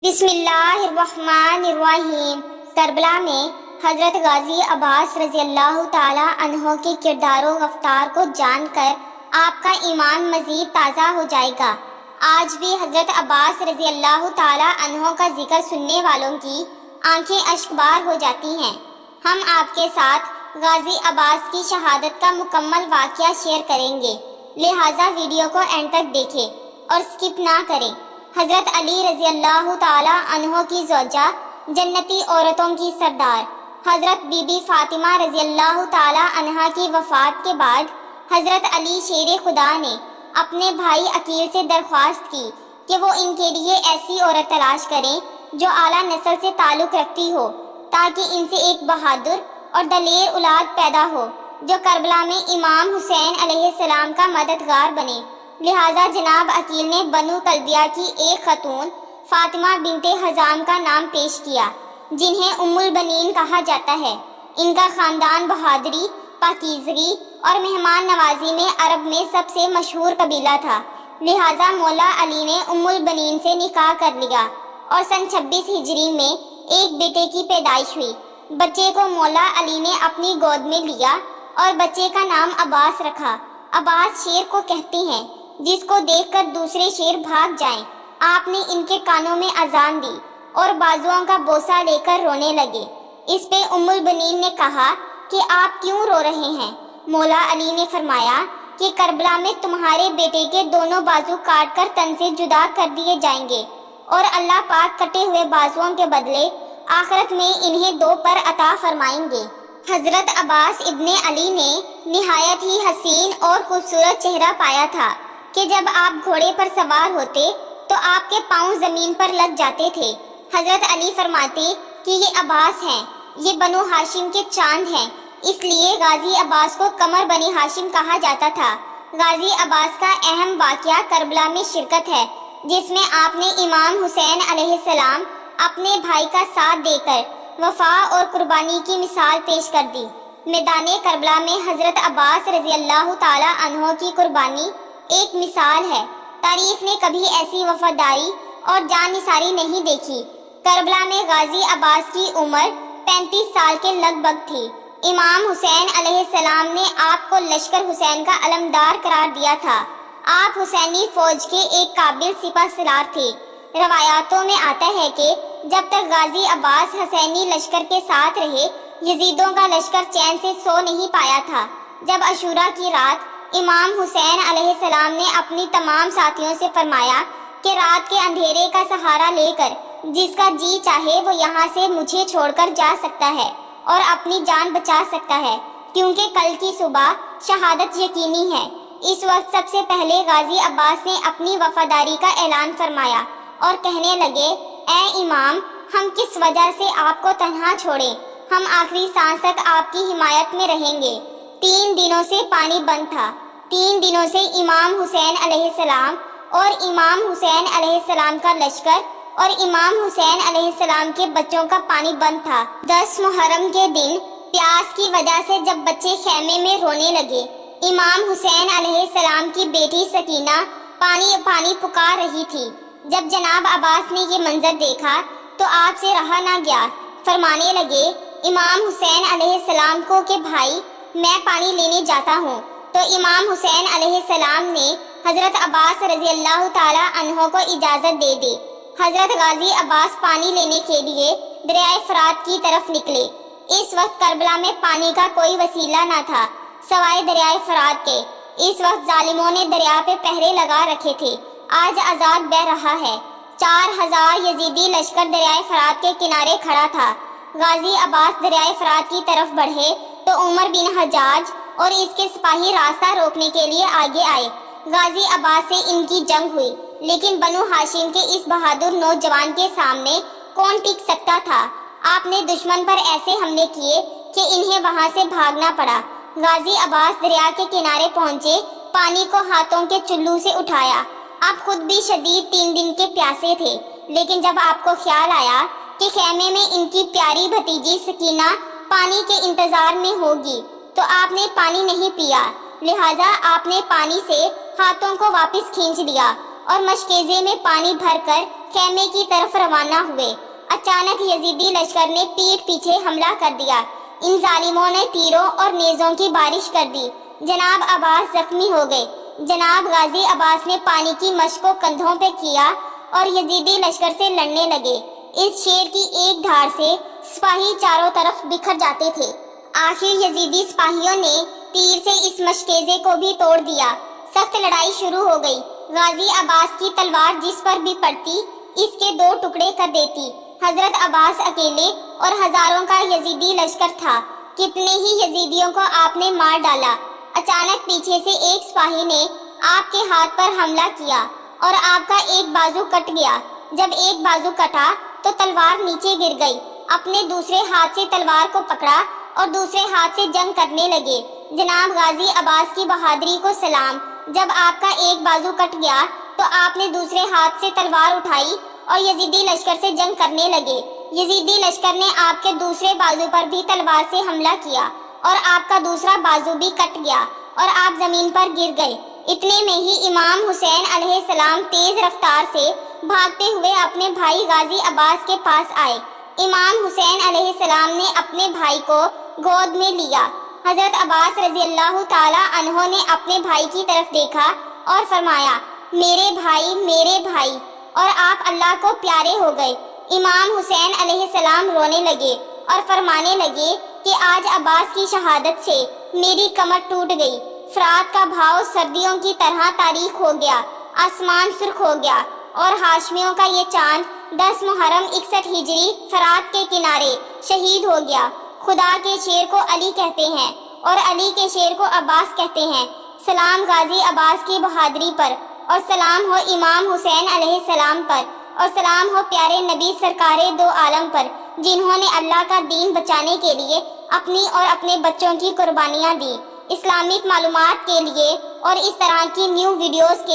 بسم اللہ الرحمن الرحیم۔ کربلا میں حضرت غازی عباس رضی اللہ تعالی عنہ کے کردار و رفتار کو جان کر آپ کا ایمان مزید تازہ ہو جائے گا۔ آج بھی حضرت عباس رضی اللہ تعالی عنہ کا ذکر سننے والوں کی آنکھیں اشک بار ہو جاتی ہیں۔ ہم آپ کے ساتھ غازی عباس کی شہادت کا مکمل واقعہ شیئر کریں گے، لہٰذا ویڈیو کو اینڈ تک دیکھیں اور سکپ نہ کریں۔ حضرت علی رضی اللہ تعالی عنہ کی زوجہ، جنتی عورتوں کی سردار حضرت بی بی فاطمہ رضی اللہ تعالی عنہا کی وفات کے بعد حضرت علی شیر خدا نے اپنے بھائی عقیل سے درخواست کی کہ وہ ان کے لیے ایسی عورت تلاش کریں جو اعلیٰ نسل سے تعلق رکھتی ہو، تاکہ ان سے ایک بہادر اور دلیر اولاد پیدا ہو جو کربلا میں امام حسین علیہ السلام کا مددگار بنے۔ لہٰذا جناب عقیل نے بنو کلبیہ کی ایک خاتون فاطمہ بنت حزام کا نام پیش کیا، جنہیں ام البنین کہا جاتا ہے۔ ان کا خاندان بہادری، پاکیزگی اور مہمان نوازی میں عرب میں سب سے مشہور قبیلہ تھا، لہٰذا مولا علی نے ام البنین سے نکاح کر لیا اور سن 26 ہجری میں ایک بیٹے کی پیدائش ہوئی۔ بچے کو مولا علی نے اپنی گود میں لیا اور بچے کا نام عباس رکھا۔ عباس شیر کو کہتے ہیں جس کو دیکھ کر دوسرے شیر بھاگ جائیں۔ آپ نے ان کے کانوں میں اذان دی اور بازوؤں کا بوسہ لے کر رونے لگے۔ اس پہ ام البنین نے کہا کہ آپ کیوں رو رہے ہیں؟ مولا علی نے فرمایا کہ کربلا میں تمہارے بیٹے کے دونوں بازو کاٹ کر تن سے جدا کر دیے جائیں گے اور اللہ پاک کٹے ہوئے بازوؤں کے بدلے آخرت میں انہیں 2 پر عطا فرمائیں گے۔ حضرت عباس ابن علی نے نہایت ہی حسین اور خوبصورت چہرہ پایا تھا کہ جب آپ گھوڑے پر سوار ہوتے تو آپ کے پاؤں زمین پر لگ جاتے تھے۔ حضرت علی فرماتے کہ یہ عباس ہیں، یہ بنو ہاشم کے چاند ہیں، اس لیے غازی عباس کو قمر بنی ہاشم کہا جاتا تھا۔ غازی عباس کا اہم واقعہ کربلا میں شرکت ہے، جس میں آپ نے امام حسین علیہ السلام اپنے بھائی کا ساتھ دے کر وفا اور قربانی کی مثال پیش کر دی۔ میدان کربلا میں حضرت عباس رضی اللہ تعالی عنہ کی قربانی ایک مثال ہے۔ تاریخ نے کبھی ایسی وفاداری اور جان نثاری نہیں دیکھی۔ کربلا میں غازی عباس کی عمر 35 سال کے لگ بھگ تھی۔ امام حسین علیہ السلام نے آپ کو لشکر حسین کا علمدار قرار دیا تھا۔ آپ حسینی فوج کے ایک قابل سپہ سالار تھے۔ روایاتوں میں آتا ہے کہ جب تک غازی عباس حسینی لشکر کے ساتھ رہے، یزیدوں کا لشکر چین سے سو نہیں پایا تھا۔ جب عاشورہ کی رات امام حسین علیہ السلام نے اپنی تمام ساتھیوں سے فرمایا کہ رات کے اندھیرے کا سہارا لے کر جس کا جی چاہے وہ یہاں سے مجھے چھوڑ کر جا سکتا ہے اور اپنی جان بچا سکتا ہے، کیونکہ کل کی صبح شہادت یقینی ہے۔ اس وقت سب سے پہلے غازی عباس نے اپنی وفاداری کا اعلان فرمایا اور کہنے لگے، اے امام، ہم کس وجہ سے آپ کو تنہا چھوڑیں؟ ہم آخری سانس تک آپ کی حمایت میں رہیں گے۔ 3 دنوں سے پانی بند تھا۔ 3 دنوں سے امام حسین علیہ السلام اور امام حسین علیہ السلام کا لشکر اور امام حسین علیہ السلام کے بچوں کا پانی بند تھا۔ 10 محرم کے دن پیاس کی وجہ سے جب بچے خیمے میں رونے لگے، امام حسین علیہ السلام کی بیٹی سکینہ پانی پانی پکار رہی تھی۔ جب جناب عباس نے یہ منظر دیکھا تو آپ سے رہا نہ گیا، فرمانے لگے امام حسین علیہ السلام کو کہ بھائی، میں پانی لینے جاتا ہوں۔ تو امام حسین علیہ السلام نے حضرت عباس رضی اللہ تعالی عنہ کو اجازت دے دی۔ حضرت غازی عباس پانی لینے کے لیے دریائے فرات کی طرف نکلے۔ اس وقت کربلا میں پانی کا کوئی وسیلہ نہ تھا سوائے دریائے فرات کے۔ اس وقت ظالموں نے دریا پہ پہرے لگا رکھے تھے۔ آج آزاد بہ رہا ہے۔ 4000 یزیدی لشکر دریائے فرات کے کنارے کھڑا تھا۔ غازی عباس دریائے فرات کی طرف بڑھے تو عمر بن حجاج اور اس کے سپاہی راستہ روکنے کے لیے آگے آئے۔ غازی عباس سے ان کی جنگ ہوئی، لیکن بنو ہاشم کے اس بہادر نوجوان کے سامنے کون ٹک سکتا تھا؟ آپ نے دشمن پر ایسے حملے کیے کہ انہیں وہاں سے بھاگنا پڑا۔ غازی عباس دریا کے کنارے پہنچے، پانی کو ہاتھوں کے چلو سے اٹھایا۔ آپ خود بھی شدید 3 دن کے پیاسے تھے، لیکن جب آپ کو خیال آیا کہ خیمے میں ان کی پیاری بھتیجی سکینہ پانی کے انتظار میں ہوگی تو آپ نے پانی نہیں پیا، لہٰذا آپ نے پانی سے ہاتھوں کو واپس کھینچ لیا اور مشکیزے میں پانی بھر کر خیمے کی طرف روانہ ہوئے۔ اچانک یزیدی لشکر نے پیٹھ پیچھے حملہ کر دیا۔ ان ظالموں نے تیروں اور نیزوں کی بارش کر دی۔ جناب عباس زخمی ہو گئے۔ جناب غازی عباس نے پانی کی مشق کو کندھوں پہ کیا اور یزیدی لشکر سے لڑنے لگے۔ اس شیر کی ایک دھاڑ سے سپاہی چاروں طرف بکھر جاتے تھے۔ آخر یزیدی سپاہیوں نے تیر سے اس مشکیزے کو بھی توڑ دیا۔ سخت لڑائی شروع ہو گئی۔ غازی عباس کی تلوار جس پر بھی پڑتی اس کے 2 ٹکڑے کر دیتی۔ حضرت عباس اکیلے اور ہزاروں کا یزیدی لشکر تھا۔ کتنے ہی یزیدیوں کو آپ نے مار ڈالا۔ اچانک پیچھے سے ایک سپاہی نے آپ کے ہاتھ پر حملہ کیا اور آپ کا ایک بازو کٹ گیا۔ جب ایک بازو کٹا تو تلوار نیچے گر گئی۔ اپنے دوسرے ہاتھ سے تلوار کو پکڑا اور دوسرے ہاتھ سے جنگ کرنے لگے۔ جناب غازی عباس کی بہادری کو سلام۔ جب آپ کا ایک بازو کٹ گیا تو آپ نے دوسرے ہاتھ سے تلوار اٹھائی اور یزیدی لشکر سے جنگ کرنے لگے۔ یزیدی لشکر نے آپ کے دوسرے بازو پر بھی تلوار سے حملہ کیا اور آپ کا دوسرا بازو بھی کٹ گیا اور آپ زمین پر گر گئے۔ اتنے میں ہی امام حسین علیہ السلام تیز رفتار سے بھاگتے ہوئے اپنے بھائی غازی عباس کے پاس آئے۔ امام حسین علیہ السلام نے اپنے بھائی کو گود میں لیا۔ حضرت عباس رضی اللہ تعالی عنہ نے اپنے بھائی کی طرف دیکھا اور فرمایا، میرے بھائی، اور آپ اللہ کو پیارے ہو گئے۔ امام حسین علیہ السلام رونے لگے اور فرمانے لگے کہ آج عباس کی شہادت سے میری کمر ٹوٹ گئی۔ فرات کا بہاؤ سردیوں کی طرح تاریک ہو گیا، آسمان سرخ ہو گیا اور ہاشمیوں کا یہ چاند 10 محرم 61 ہجری فرات کے کنارے شہید ہو گیا۔ خدا کے شیر کو علی کہتے ہیں اور علی کے شیر کو عباس کہتے ہیں۔ سلام غازی عباس کی بہادری پر، اور سلام ہو امام حسین علیہ السلام پر، اور سلام ہو پیارے نبی سرکار دو عالم پر، جنہوں نے اللہ کا دین بچانے کے لیے اپنی اور اپنے بچوں کی قربانیاں دی۔ اسلامک معلومات کے لیے اور اس طرح کی نیو ویڈیوز کے